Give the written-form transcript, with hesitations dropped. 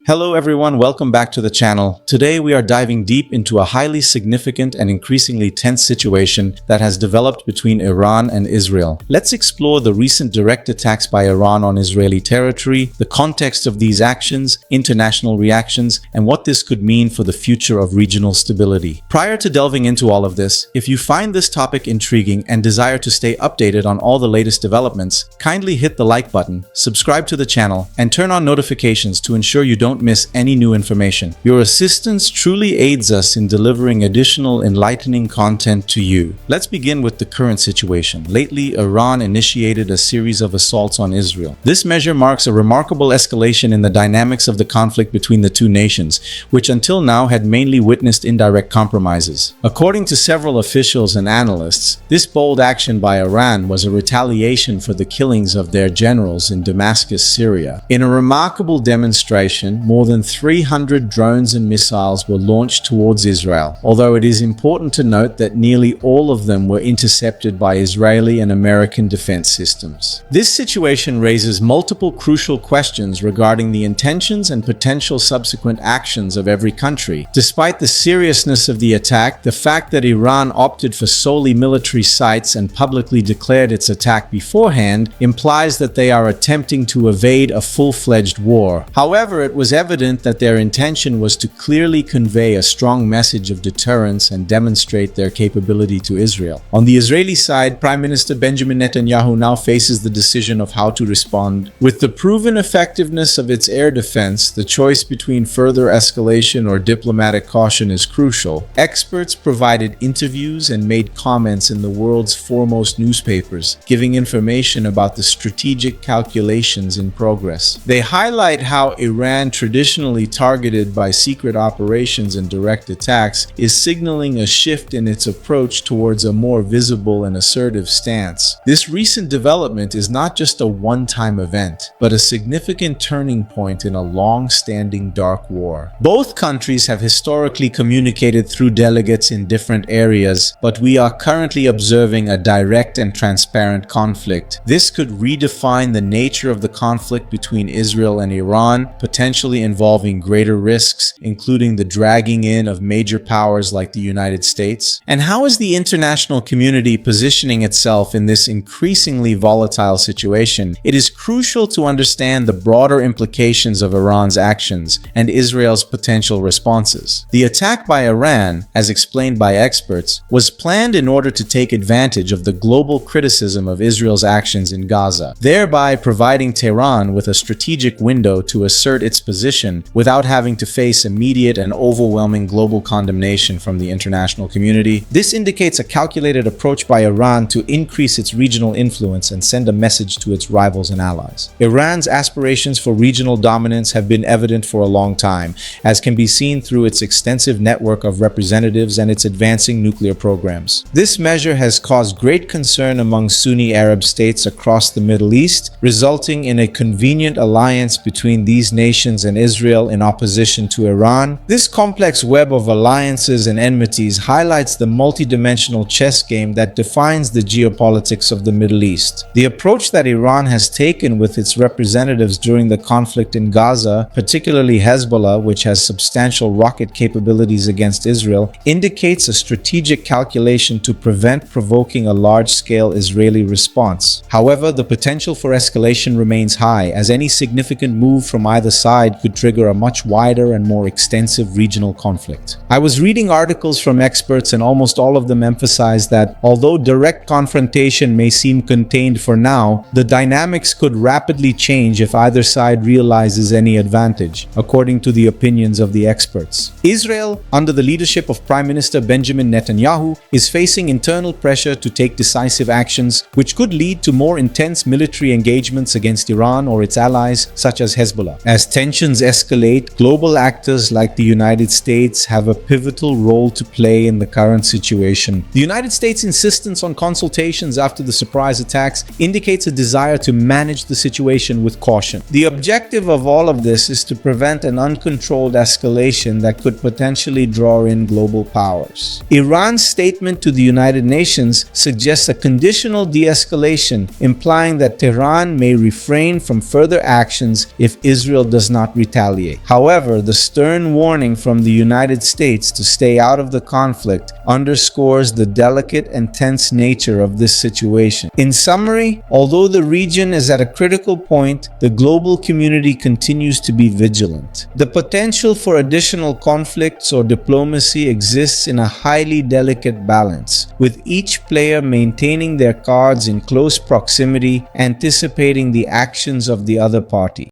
Hello everyone, welcome back to the channel. Today we are diving deep into a highly significant and increasingly tense situation that has developed between Iran and Israel. Let's explore the recent direct attacks by Iran on Israeli territory, the context of these actions, international reactions, and what this could mean for the future of regional stability. Prior to delving into all of this, if you find this topic intriguing and desire to stay updated on all the latest developments, kindly hit the like button, subscribe to the channel, and turn on notifications to ensure you don't miss any new information. Your assistance truly aids us in delivering additional enlightening content to you. Let's begin with the current situation. Lately, Iran initiated a series of assaults on Israel. This measure marks a remarkable escalation in the dynamics of the conflict between the two nations, which until now had mainly witnessed indirect compromises. According to several officials and analysts, this bold action by Iran was a retaliation for the killings of their generals in Damascus, Syria. In a remarkable demonstration, more than 300 drones and missiles were launched towards Israel, although it is important to note that nearly all of them were intercepted by Israeli and American defense systems. This situation raises multiple crucial questions regarding the intentions and potential subsequent actions of every country. Despite the seriousness of the attack, the fact that Iran opted for solely military sites and publicly declared its attack beforehand implies that they are attempting to evade a full-fledged war. However, it was evident that their intention was to clearly convey a strong message of deterrence and demonstrate their capability to Israel. On the Israeli side, Prime Minister Benjamin Netanyahu now faces the decision of how to respond. With the proven effectiveness of its air defense, the choice between further escalation or diplomatic caution is crucial. Experts provided interviews and made comments in the world's foremost newspapers, giving information about the strategic calculations in progress. They highlight how Iran, traditionally targeted by secret operations and direct attacks, is signaling a shift in its approach towards a more visible and assertive stance. This recent development is not just a one-time event, but a significant turning point in a long-standing dark war. Both countries have historically communicated through delegates in different areas, but we are currently observing a direct and transparent conflict. This could redefine the nature of the conflict between Israel and Iran, potentially involving greater risks, including the dragging in of major powers like the United States? And how is the international community positioning itself in this increasingly volatile situation? It is crucial to understand the broader implications of Iran's actions and Israel's potential responses. The attack by Iran, as explained by experts, was planned in order to take advantage of the global criticism of Israel's actions in Gaza, thereby providing Tehran with a strategic window to assert its position without having to face immediate and overwhelming global condemnation from the international community. This indicates a calculated approach by Iran to increase its regional influence and send a message to its rivals and allies. Iran's aspirations for regional dominance have been evident for a long time, as can be seen through its extensive network of representatives and its advancing nuclear programs. This measure has caused great concern among Sunni Arab states across the Middle East, resulting in a convenient alliance between these nations and Israel in opposition to Iran. This complex web of alliances and enmities highlights the multidimensional chess game that defines the geopolitics of the Middle East. The approach that Iran has taken with its representatives during the conflict in Gaza, particularly Hezbollah, which has substantial rocket capabilities against Israel, indicates a strategic calculation to prevent provoking a large-scale Israeli response. However, the potential for escalation remains high, as any significant move from either side could trigger a much wider and more extensive regional conflict. I was reading articles from experts, and almost all of them emphasized that although direct confrontation may seem contained for now, the dynamics could rapidly change if either side realizes any advantage, according to the opinions of the experts. Israel, under the leadership of Prime Minister Benjamin Netanyahu, is facing internal pressure to take decisive actions, which could lead to more intense military engagements against Iran or its allies, such as Hezbollah. As tensions escalate, global actors like the United States have a pivotal role to play in the current situation. The United States' insistence on consultations after the surprise attacks indicates a desire to manage the situation with caution. The objective of all of this is to prevent an uncontrolled escalation that could potentially draw in global powers. Iran's statement to the United Nations suggests a conditional de-escalation, implying that Tehran may refrain from further actions if Israel does not not retaliate. However, the stern warning from the United States to stay out of the conflict underscores the delicate and tense nature of this situation. In summary, although the region is at a critical point, the global community continues to be vigilant. The potential for additional conflicts or diplomacy exists in a highly delicate balance, with each player maintaining their cards in close proximity, anticipating the actions of the other party.